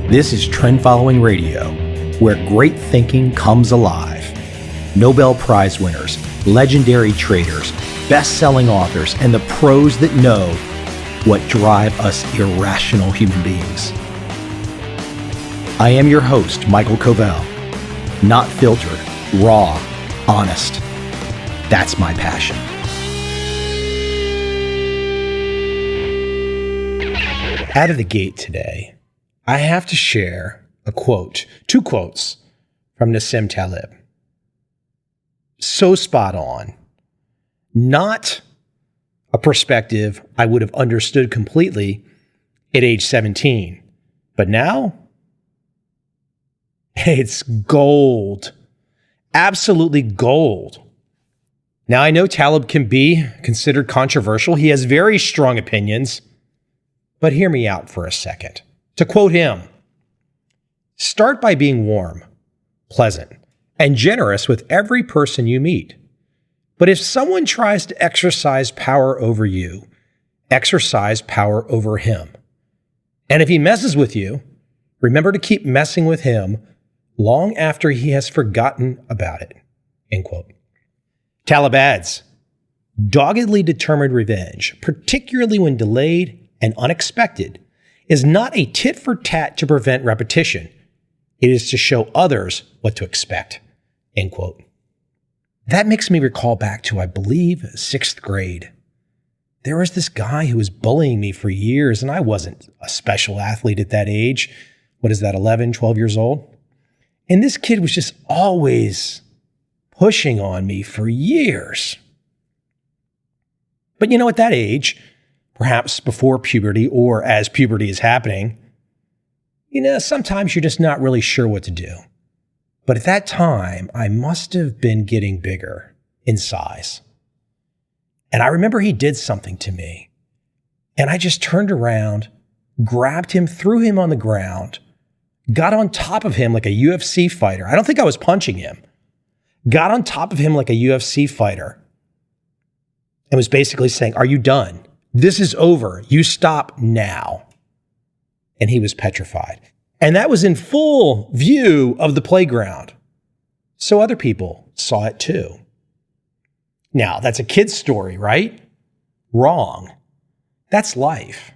This is Trend Following Radio, where great thinking comes alive. Nobel Prize winners, legendary traders, best-selling authors, and the pros that know what drive us irrational human beings. I am your host, Michael Covel. Not filtered, raw, honest. That's my passion. Out of the gate today, I have to share a quote, two quotes from Nassim Taleb. So spot on. Not a perspective I would have understood completely at age 17. But now, it's gold. Absolutely gold. Now, I know Taleb can be considered controversial. He has very strong opinions. But hear me out for a second. To quote him, start by being warm, pleasant, and generous with every person you meet. But if someone tries to exercise power over you, exercise power over him. And if he messes with you, remember to keep messing with him long after he has forgotten about it. End quote. Taleb adds, doggedly determined revenge, particularly when delayed and unexpected, is not a tit for tat to prevent repetition. It is to show others what to expect. End quote. That makes me recall back to, I believe, 6th grade. There was this guy who was bullying me for years, and I wasn't a special athlete at that age. What is that, 11, 12 years old? And this kid was just always pushing on me for years. But at that age, perhaps before puberty or as puberty is happening, sometimes you're just not really sure what to do. But at that time, I must have been getting bigger in size. And I remember he did something to me. And I just turned around, grabbed him, threw him on the ground, got on top of him like a UFC fighter. I don't think I was punching him. Got on top of him like a UFC fighter and was basically saying, are you done? This is over. You stop now. And he was petrified. And that was in full view of the playground. So other people saw it too. Now, that's a kid's story, right? Wrong. That's life.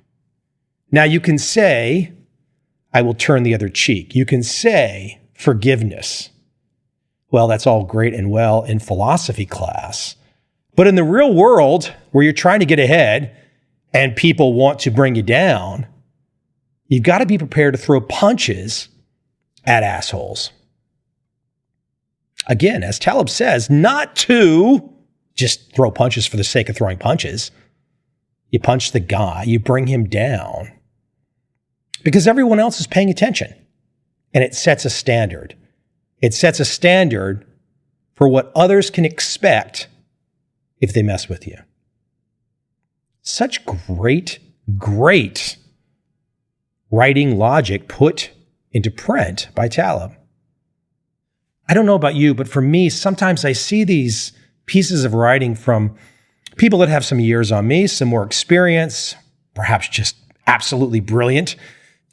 Now, you can say, I will turn the other cheek. You can say forgiveness. Well, that's all great and well in philosophy class. But in the real world, where you're trying to get ahead and people want to bring you down, you've got to be prepared to throw punches at assholes. Again, as Taleb says, not to just throw punches for the sake of throwing punches. You punch the guy, you bring him down. Because everyone else is paying attention. And it sets a standard. It sets a standard for what others can expect if they mess with you. Such great writing logic put into print by Taleb. I don't know about you, but for me, sometimes I see these pieces of writing from people that have some years on me, some more experience, perhaps just absolutely brilliant.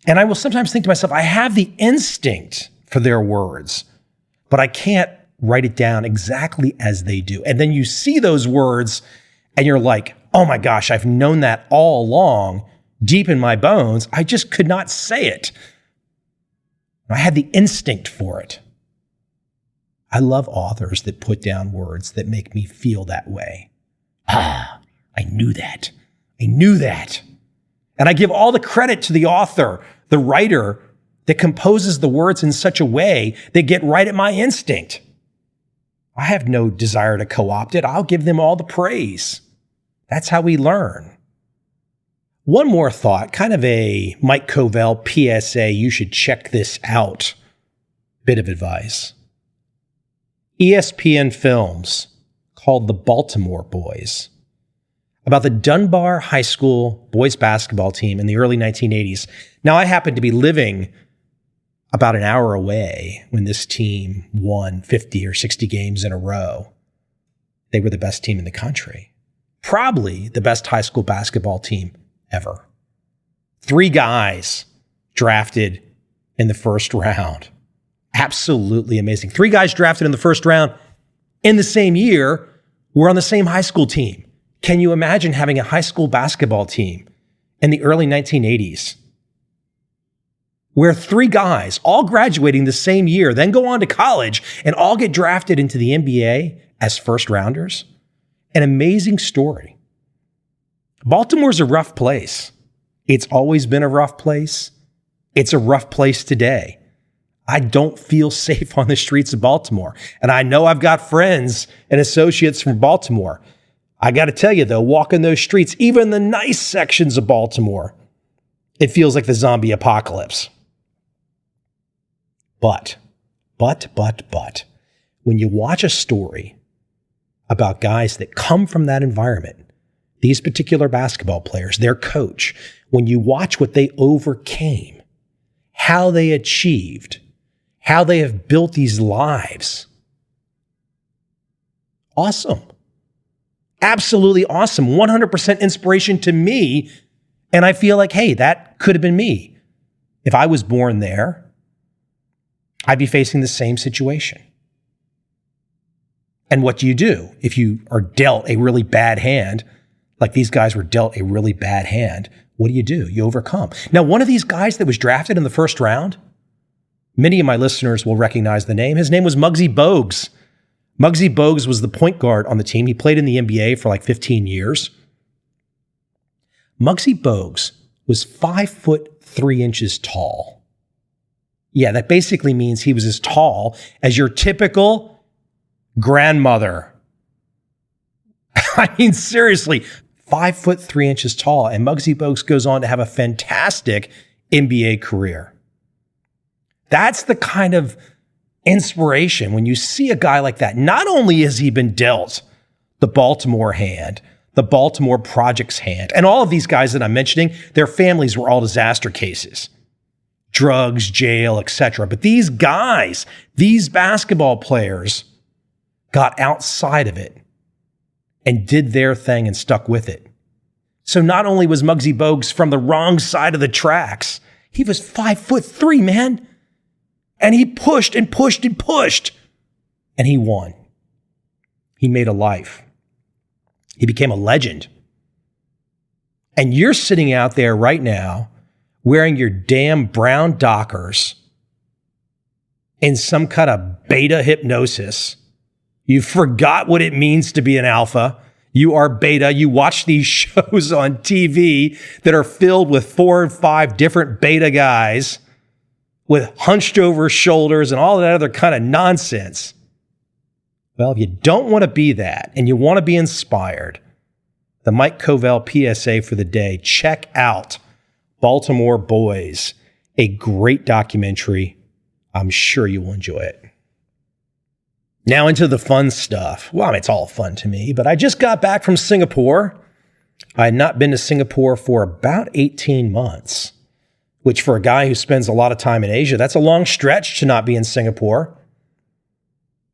And I will sometimes think to myself, I have the instinct for their words, but I can't write it down exactly as they do. And then you see those words and you're like, oh my gosh, I've known that all along, deep in my bones. I just could not say it. I had the instinct for it. I love authors that put down words that make me feel that way. I knew that. I knew that. And I give all the credit to the author, the writer that composes the words in such a way they get right at my instinct. I have no desire to co-opt it. I'll give them all the praise. That's how we learn. One more thought, kind of a Mike Covel PSA, you should check this out bit of advice. ESPN Films called The Baltimore Boys, about the Dunbar High School boys basketball team in the early 1980s. Now, I happened to be living about an hour away when this team won 50 or 60 games in a row. They were the best team in the country. Probably the best high school basketball team ever. 3 guys drafted in the first round. Absolutely amazing. 3 guys drafted in the first round in the same year were on the same high school team. Can you imagine having a high school basketball team in the early 1980s where 3 guys all graduating the same year, then go on to college and all get drafted into the NBA as first rounders? An amazing story. Baltimore's a rough place. It's always been a rough place. It's a rough place today. I don't feel safe on the streets of Baltimore. And I know I've got friends and associates from Baltimore. I got to tell you, though, walking those streets, even the nice sections of Baltimore, it feels like the zombie apocalypse. But, when you watch a story about guys that come from that environment, these particular basketball players, their coach, when you watch what they overcame, how they achieved, how they have built these lives, awesome. Absolutely awesome. 100% inspiration to me. And I feel like, hey, that could have been me. If I was born there, I'd be facing the same situation. And what do you do if you are dealt a really bad hand, like these guys were dealt a really bad hand? What do? You overcome. Now, one of these guys that was drafted in the first round, many of my listeners will recognize the name. His name was Muggsy Bogues. Muggsy Bogues was the point guard on the team. He played in the NBA for like 15 years. Muggsy Bogues was 5'3" tall. Yeah, that basically means he was as tall as your typical grandmother. I mean, seriously, 5'3" tall. And Muggsy Bogues goes on to have a fantastic NBA career. That's the kind of inspiration when you see a guy like that. Not only has he been dealt the Baltimore hand, the Baltimore Projects hand, and all of these guys that I'm mentioning, their families were all disaster cases. Drugs, jail, etc. But these guys, these basketball players, got outside of it and did their thing and stuck with it. So not only was Muggsy Bogues from the wrong side of the tracks, he was 5'3", man. And he pushed and pushed and pushed. And he won. He made a life. He became a legend. And you're sitting out there right now wearing your damn brown Dockers in some kind of beta hypnosis. You forgot what it means to be an alpha. You are beta. You watch these shows on TV that are filled with 4 or 5 different beta guys with hunched over shoulders and all that other kind of nonsense. Well, if you don't want to be that and you want to be inspired, the Mike Covel PSA for the day, check out Baltimore Boys, a great documentary. I'm sure you will enjoy it. Now into the fun stuff. Well, it's all fun to me, but I just got back from Singapore. I had not been to Singapore for about 18 months. Which for a guy who spends a lot of time in Asia, that's a long stretch to not be in Singapore.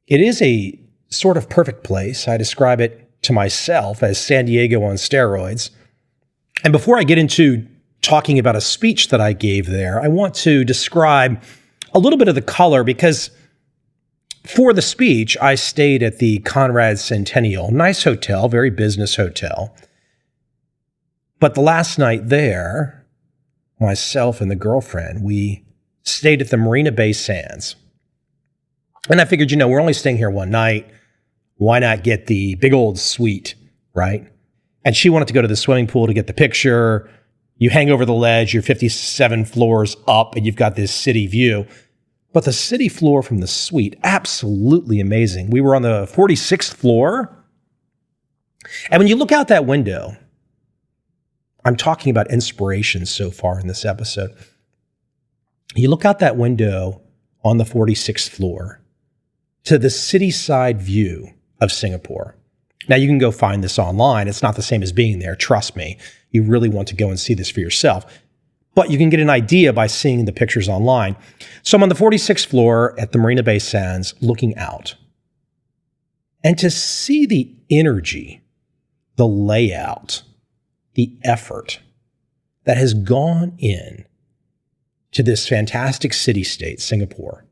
It is a sort of perfect place. I describe it to myself as San Diego on steroids. And before I get into talking about a speech that I gave there, I want to describe a little bit of the color because for the speech, I stayed at the Conrad Centennial. Nice hotel, very business hotel. But the last night there, myself and the girlfriend, we stayed at the Marina Bay Sands. And I figured, we're only staying here one night. Why not get the big old suite, right? And she wanted to go to the swimming pool to get the picture. You hang over the ledge, you're 57 floors up, and you've got this city view. But the city floor from the suite, absolutely amazing. We were on the 46th floor. And when you look out that window, I'm talking about inspiration so far in this episode. You look out that window on the 46th floor to the city side view of Singapore. Now, you can go find this online. It's not the same as being there. Trust me. You really want to go and see this for yourself. But you can get an idea by seeing the pictures online. So I'm on the 46th floor at the Marina Bay Sands looking out. And to see the energy, the layout, the effort that has gone in to this fantastic city-state, Singapore.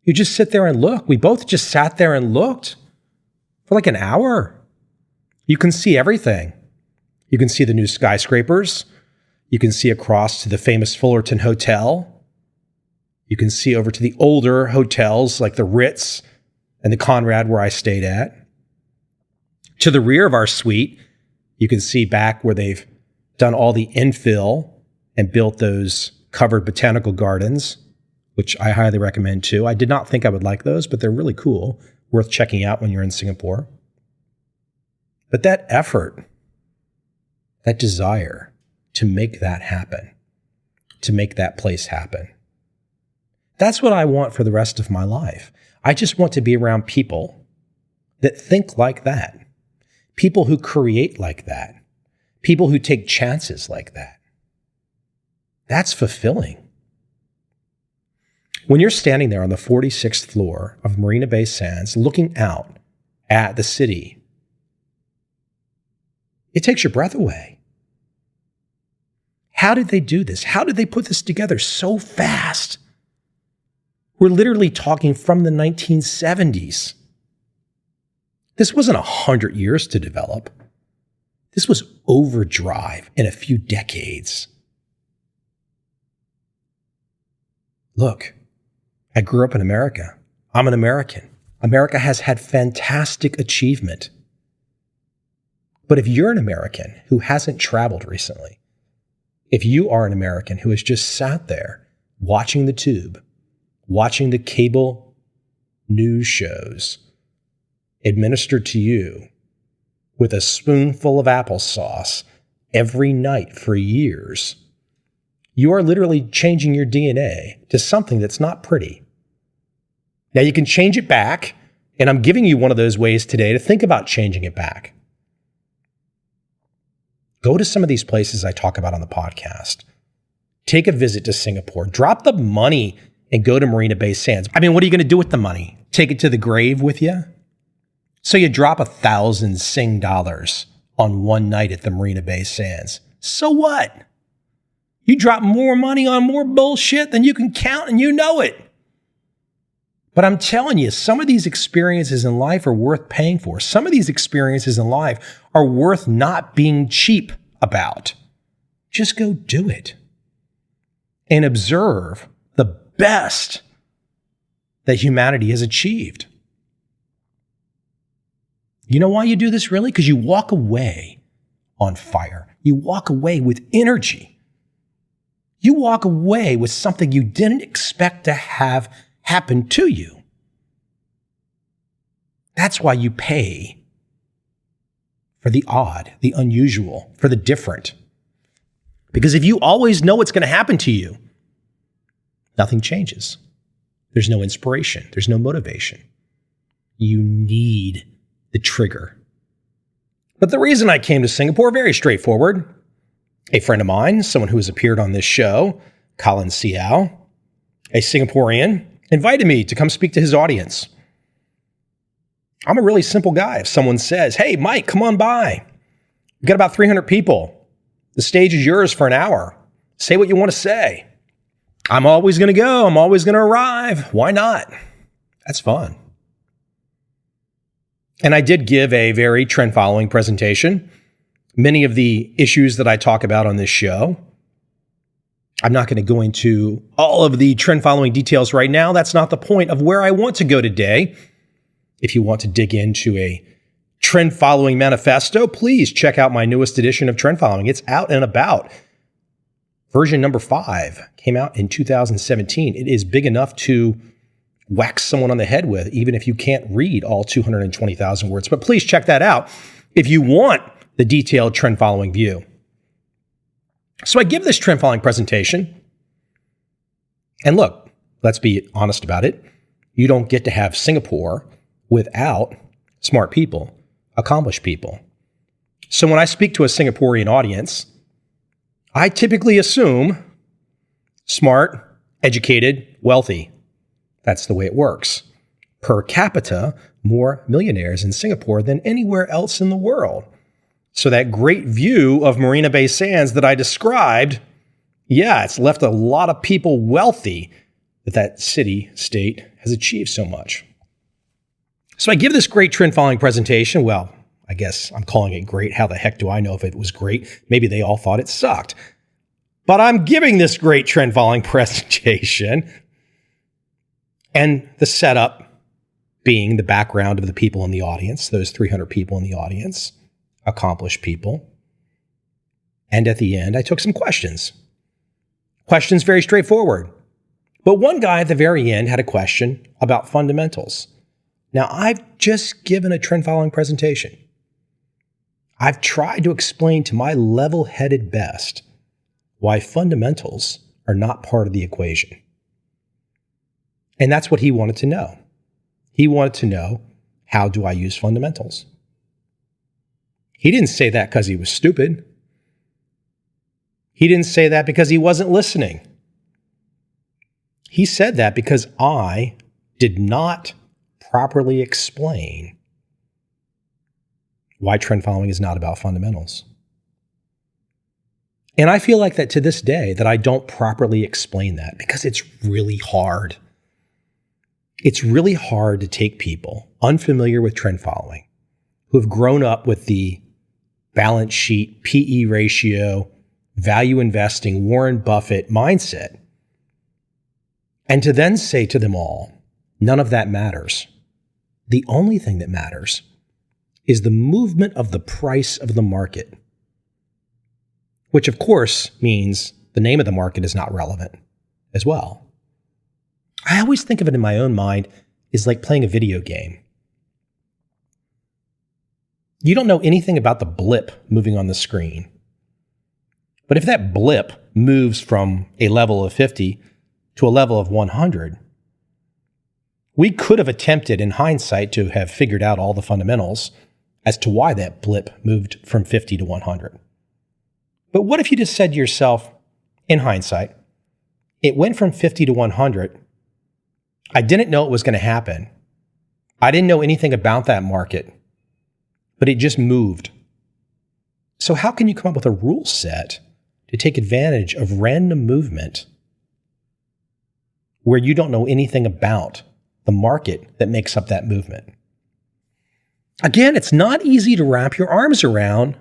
You just sit there and look. We both just sat there and looked for like an hour. You can see everything. You can see the new skyscrapers. You can see across to the famous Fullerton Hotel. You can see over to the older hotels like the Ritz and the Conrad where I stayed at. To the rear of our suite, you can see back where they've done all the infill and built those covered botanical gardens, which I highly recommend too. I did not think I would like those, but they're really cool, worth checking out when you're in Singapore. But that effort, that desire to make that happen, to make that place happen, that's what I want for the rest of my life. I just want to be around people that think like that, people who create like that, people who take chances like that. That's fulfilling. When you're standing there on the 46th floor of Marina Bay Sands looking out at the city, it takes your breath away. How did they do this? How did they put this together so fast? We're literally talking from the 1970s. This wasn't 100 years to develop. This was overdrive in a few decades. Look, I grew up in America. I'm an American. America has had fantastic achievement. But if you're an American who hasn't traveled recently, if you are an American who has just sat there watching the tube, watching the cable news shows administered to you with a spoonful of applesauce every night for years, you are literally changing your DNA to something that's not pretty. Now you can change it back, and I'm giving you one of those ways today to think about changing it back. Go to some of these places I talk about on the podcast. Take a visit to Singapore. Drop the money and go to Marina Bay Sands. I mean, what are you going to do with the money? Take it to the grave with you? So you drop 1,000 Sing dollars on one night at the Marina Bay Sands. So what? You drop more money on more bullshit than you can count, and you know it. But I'm telling you, some of these experiences in life are worth paying for. Some of these experiences in life are worth not being cheap about. Just go do it and observe the best that humanity has achieved. You know why you do this really? Because you walk away on fire. You walk away with energy. You walk away with something you didn't expect to have happen to you. That's why you pay for the odd, the unusual, for the different. Because if you always know what's going to happen to you, nothing changes. There's no inspiration. There's no motivation. You need the trigger. But the reason I came to Singapore, very straightforward. A friend of mine, someone who has appeared on this show, Colin Seow, a Singaporean, invited me to come speak to his audience. I'm a really simple guy. If someone says, hey, Mike, come on by. We've got about 300 people. The stage is yours for an hour. Say what you want to say. I'm always going to go. I'm always going to arrive. Why not? That's fun. And I did give a very trend-following presentation. Many of the issues that I talk about on this show, I'm not going to go into all of the trend-following details right now. That's not the point of where I want to go today. If you want to dig into a trend-following manifesto, please check out my newest edition of Trend Following. It's out and about. Version number 5 came out in 2017. It is big enough to whack someone on the head with, even if you can't read all 220,000 words. But please check that out if you want the detailed trend following view. So I give this trend following presentation. And look, let's be honest about it. You don't get to have Singapore without smart people, accomplished people. So when I speak to a Singaporean audience, I typically assume smart, educated, wealthy. That's the way it works. Per capita, more millionaires in Singapore than anywhere else in the world. So that great view of Marina Bay Sands that I described, Yeah, it's left a lot of people wealthy that city state has achieved so much. So I give this great trend following presentation. Well, I guess I'm calling it great. How the heck do I know if it was great? Maybe they all thought it sucked. But I'm giving this great trend following presentation, and the setup being the background of the people in the audience, those 300 people in the audience, accomplished people. And at the end, I took some questions. Questions very straightforward. But one guy at the very end had a question about fundamentals. Now, I've just given a trend following presentation. I've tried to explain to my level-headed best why fundamentals are not part of the equation. And that's what he wanted to know. He wanted to know, how do I use fundamentals? He didn't say that because he was stupid. He didn't say that because he wasn't listening. He said that because I did not properly explain why trend following is not about fundamentals. And I feel like that to this day that I don't properly explain that because it's really hard. It's really hard to take people unfamiliar with trend following who have grown up with the balance sheet, PE ratio, value investing, Warren Buffett mindset, and to then say to them all, none of that matters. The only thing that matters is the movement of the price of the market, which of course means the name of the market is not relevant as well. I always think of it in my own mind as like playing a video game. You don't know anything about the blip moving on the screen. But if that blip moves from a level of 50 to a level of 100, we could have attempted in hindsight to have figured out all the fundamentals as to why that blip moved from 50 to 100. But what if you just said to yourself, in hindsight, it went from 50 to 100. I didn't know it was going to happen. I didn't know anything about that market, but it just moved. So how can you come up with a rule set to take advantage of random movement where you don't know anything about the market that makes up that movement? Again, it's not easy to wrap your arms around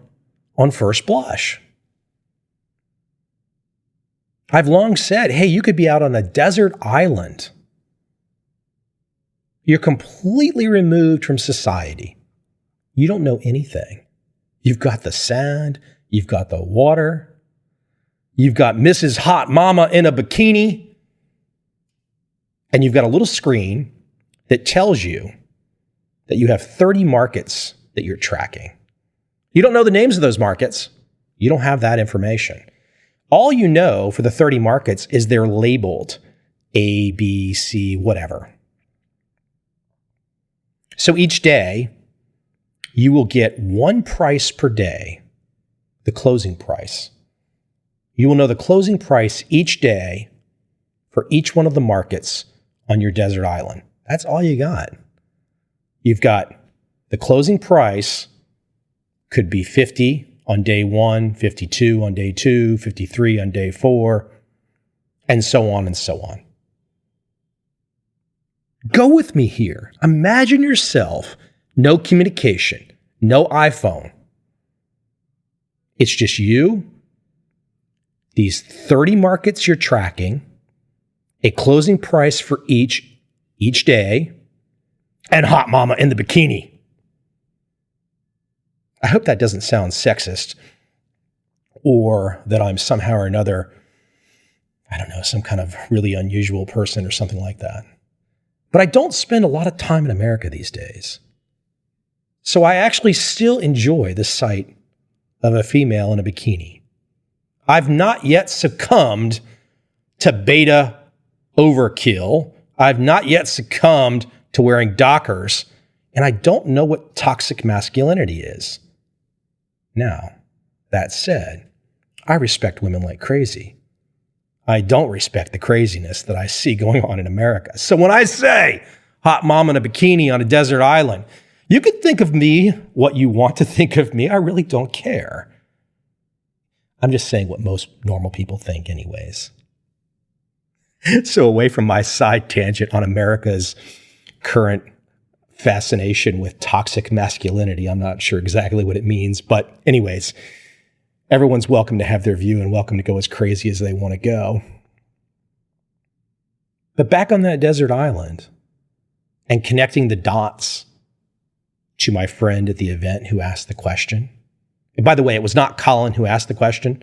on first blush. I've long said, hey, you could be out on a desert island. You're completely removed from society. You don't know anything. You've got the sand, you've got the water, you've got Mrs. Hot Mama in a bikini, and you've got a little screen that tells you that you have 30 markets that you're tracking. You don't know the names of those markets. You don't have that information. All you know for the 30 markets is they're labeled A, B, C, whatever. So each day, you will get one price per day, the closing price. You will know the closing price each day for each one of the markets on your desert island. That's all you got. You've got the closing price could be 50 on day 1, 52 on day 2, 53 on day 4, and so on and so on. Go with me here. Imagine yourself, no communication, no iPhone. It's just you, these 30 markets you're tracking, a closing price for each day, and Hot Mama in the bikini. I hope that doesn't sound sexist or that I'm somehow or another, I don't know, some kind of really unusual person or something like that. But I don't spend a lot of time in America these days. So I actually still enjoy the sight of a female in a bikini. I've not yet succumbed to beta overkill. I've not yet succumbed to wearing Dockers, and I don't know what toxic masculinity is. Now, that said, I respect women like crazy. I don't respect the craziness that I see going on in America. So when I say hot mom in a bikini on a desert island, you can think of me what you want to think of me. I really don't care. I'm just saying what most normal people think anyways. So away from my side tangent on America's current fascination with toxic masculinity, I'm not sure exactly what it means, but anyways, everyone's welcome to have their view and welcome to go as crazy as they want to go. But back on that desert island and connecting the dots to my friend at the event who asked the question. And by the way, it was not Colin who asked the question.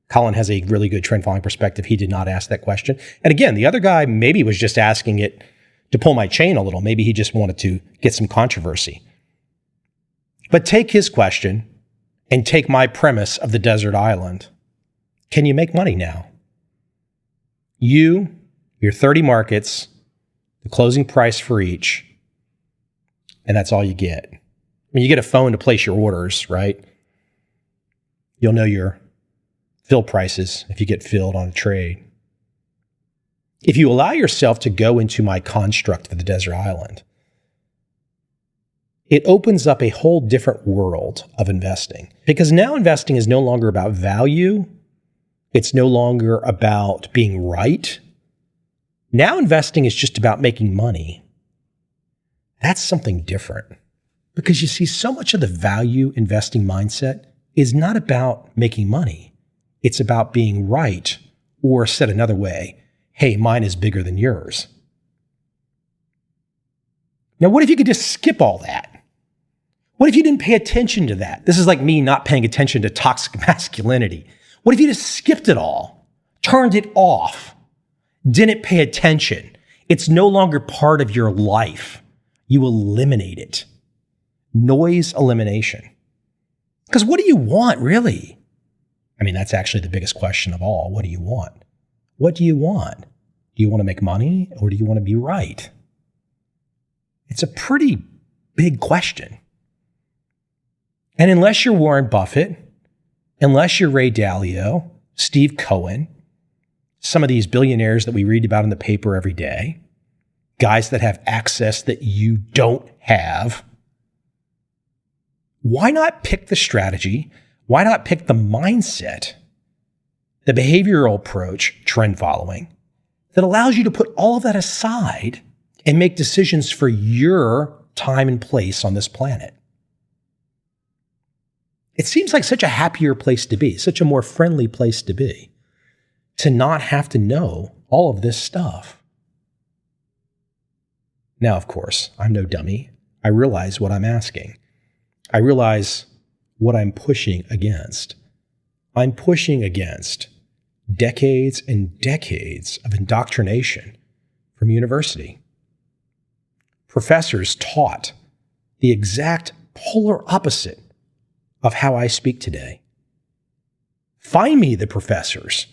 Colin has a really good trend following perspective. He did not ask that question. And again, the other guy maybe was just asking it to pull my chain a little. Maybe he just wanted to get some controversy. But take his question and take my premise of the desert island. Can you make money now? Your 30 markets, the closing price for each, and that's all you get. I mean, you get a phone to place your orders, right? You'll know your fill prices if you get filled on a trade. If you allow yourself to go into my construct for the desert island, it opens up a whole different world of investing. Because now investing is no longer about value. It's no longer about being right. Now investing is just about making money. That's something different. Because you see, so much of the value investing mindset is not about making money. It's about being right, or said another way, hey, mine is bigger than yours. Now, what if you could just skip all that? What if you didn't pay attention to that? This is like me not paying attention to toxic masculinity. What if you just skipped it all, turned it off, didn't pay attention? It's no longer part of your life. You eliminate it. Noise elimination. Because what do you want, really? I mean, that's actually the biggest question of all. What do you want? What do you want? Do you want to make money or do you want to be right? It's a pretty big question. And unless you're Warren Buffett, unless you're Ray Dalio, Steve Cohen, some of these billionaires that we read about in the paper every day, guys that have access that you don't have, why not pick the strategy? Why not pick the mindset, the behavioral approach, trend following, that allows you to put all of that aside and make decisions for your time and place on this planet? It seems like such a happier place to be, such a more friendly place to be, to not have to know all of this stuff. Now, of course, I'm no dummy. I realize what I'm asking. I realize what I'm pushing against. I'm pushing against decades and decades of indoctrination from university. Professors taught the exact polar opposite of how I speak today. Find me the professors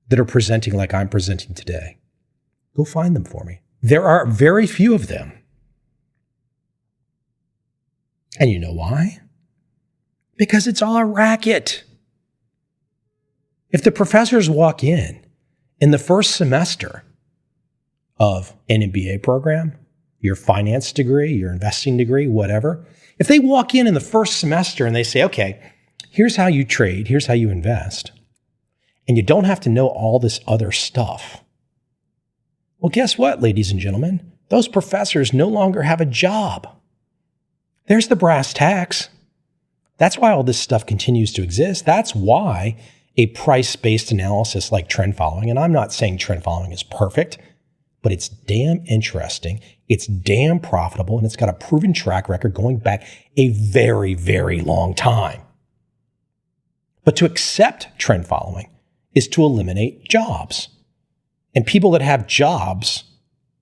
that are presenting like I'm presenting today. Go find them for me. There are very few of them. And you know why? Because it's all a racket. If the professors walk in the first semester of an MBA program, your finance degree, your investing degree, whatever, if they walk in the first semester and they say, okay, here's how you trade, here's how you invest, and you don't have to know all this other stuff. Well, guess what, ladies and gentlemen? Those professors no longer have a job. There's the brass tacks. That's why all this stuff continues to exist. That's why a price-based analysis like trend following, and I'm not saying trend following is perfect, but it's damn interesting, it's damn profitable, and it's got a proven track record going back a very, very long time. But to accept trend following is to eliminate jobs. And people that have jobs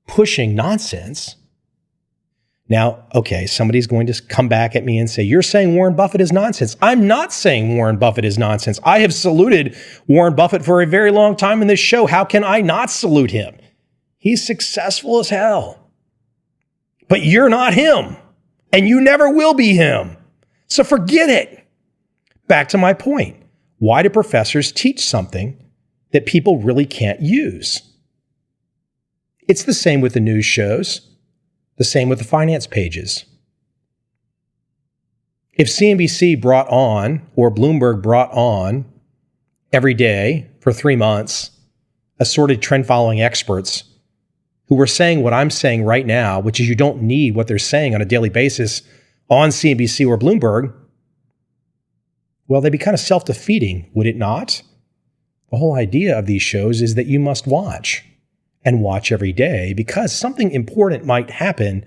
pushing nonsense. Now, okay, somebody's going to come back at me and say, you're saying Warren Buffett is nonsense. I'm not saying Warren Buffett is nonsense. I have saluted Warren Buffett for a very long time in this show. How can I not salute him? He's successful as hell. But you're not him, and you never will be him. So forget it. Back to my point. Why do professors teach something that people really can't use? It's the same with the news shows. The same with the finance pages. If CNBC brought on, or Bloomberg brought on every day for 3 months, assorted trend following experts who were saying what I'm saying right now, which is you don't need what they're saying on a daily basis on CNBC or Bloomberg, well, they'd be kind of self-defeating, would it not? The whole idea of these shows is that you must watch and watch every day because something important might happen,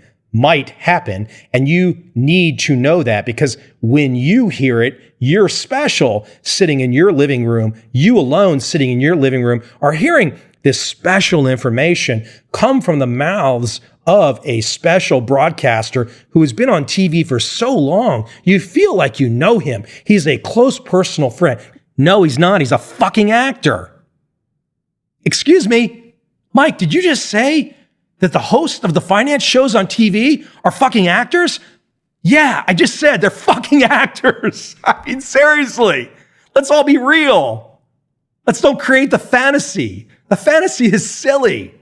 and you need to know that because when you hear it, you're special sitting in your living room. You alone sitting in your living room are hearing this special information come from the mouths of a special broadcaster who has been on TV for so long. You feel like you know him. He's a close personal friend. No, he's not. He's a fucking actor. Excuse me, Mike, did you just say that the hosts of the finance shows on TV are fucking actors? Yeah, I just said they're fucking actors. I mean, seriously, let's all be real. Let's don't create the fantasy. The fantasy is silly.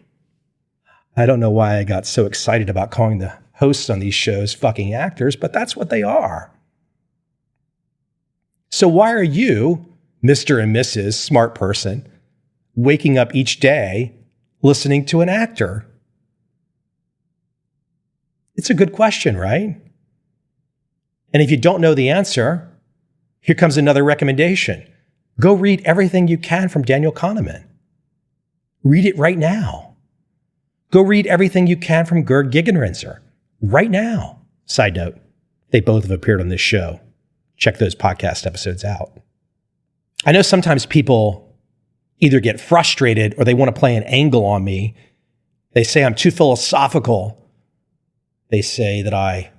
I don't know why I got so excited about calling the hosts on these shows fucking actors, but that's what they are. So why are you, Mr. and Mrs. Smart Person, waking up each day listening to an actor? It's a good question, right? And if you don't know the answer, here comes another recommendation. Go read everything you can from Daniel Kahneman. Read it right now. Go read everything you can from Gerd Gigerenzer right now. Side note, they both have appeared on this show. Check those podcast episodes out. I know sometimes people either get frustrated or they want to play an angle on me. They say I'm too philosophical. They say that I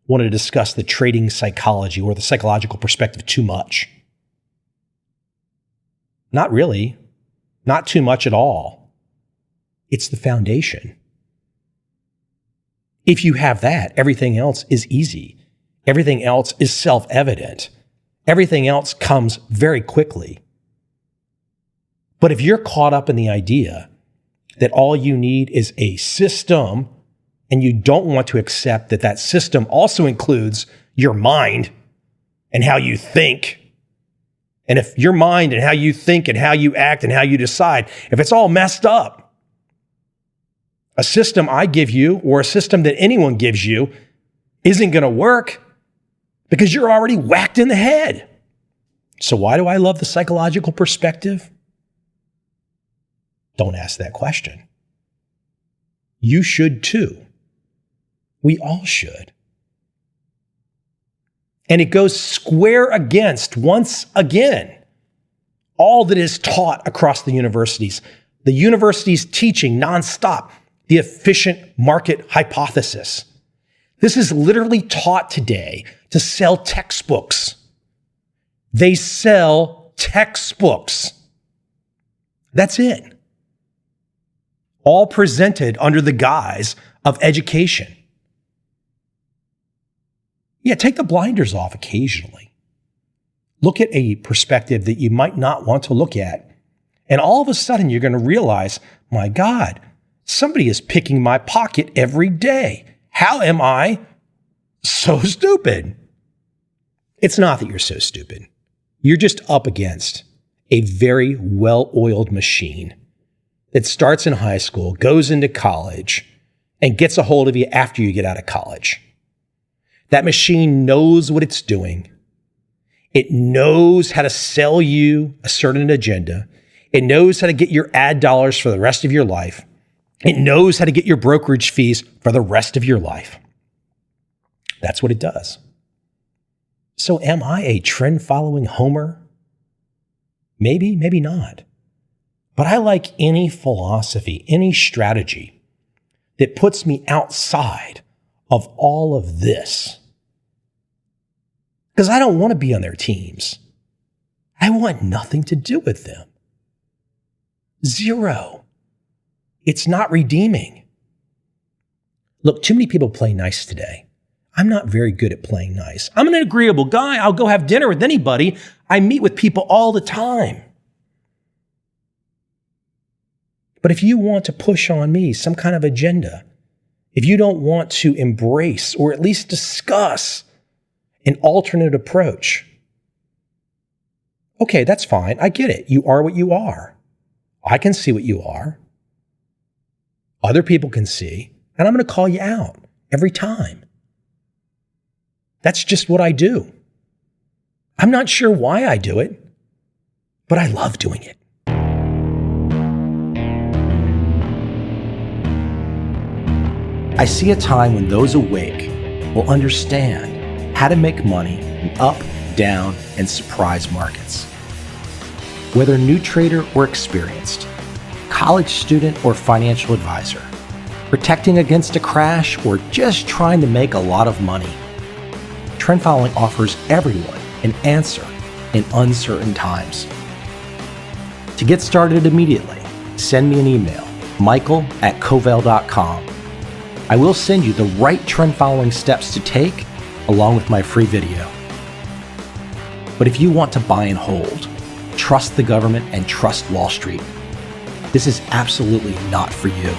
want to discuss the trading psychology or the psychological perspective too much. Not really. Not too much at all. It's the foundation. If you have that, everything else is easy. Everything else is self-evident. Everything else comes very quickly. But if you're caught up in the idea that all you need is a system and you don't want to accept that that system also includes your mind and how you think, and if your mind and how you think and how you act and how you decide, if it's all messed up, a system I give you or a system that anyone gives you isn't going to work because you're already whacked in the head. So why do I love the psychological perspective? Don't ask that question. You should too. We all should. And it goes square against, once again, all that is taught across the universities. The universities teaching nonstop the efficient market hypothesis. This is literally taught today to sell textbooks. They sell textbooks. That's it. All presented under the guise of education. Yeah, take the blinders off occasionally. Look at a perspective that you might not want to look at. And all of a sudden, you're going to realize, my God, somebody is picking my pocket every day. How am I so stupid? It's not that you're so stupid. You're just up against a very well-oiled machine that starts in high school, goes into college, and gets a hold of you after you get out of college. That machine knows what it's doing. It knows how to sell you a certain agenda. It knows how to get your ad dollars for the rest of your life. It knows how to get your brokerage fees for the rest of your life. That's what it does. So am I a trend-following homer? Maybe, maybe not. But I like any philosophy, any strategy that puts me outside of all of this. Because I don't want to be on their teams. I want nothing to do with them. Zero. It's not redeeming. Look, too many people play nice today. I'm not very good at playing nice. I'm an agreeable guy. I'll go have dinner with anybody. I meet with people all the time. But if you want to push on me some kind of agenda, if you don't want to embrace or at least discuss an alternate approach. Okay, that's fine. I get it. You are what you are. I can see what you are. Other people can see, and I'm going to call you out every time. That's just what I do. I'm not sure why I do it, but I love doing it. I see a time when those awake will understand how to make money in up, down, and surprise markets. Whether new trader or experienced, college student or financial advisor, protecting against a crash or just trying to make a lot of money, trend following offers everyone an answer in uncertain times. To get started immediately, send me an email, michael@covel.com. I will send you the right trend following steps to take along with my free video. But if you want to buy and hold, trust the government and trust Wall Street, this is absolutely not for you.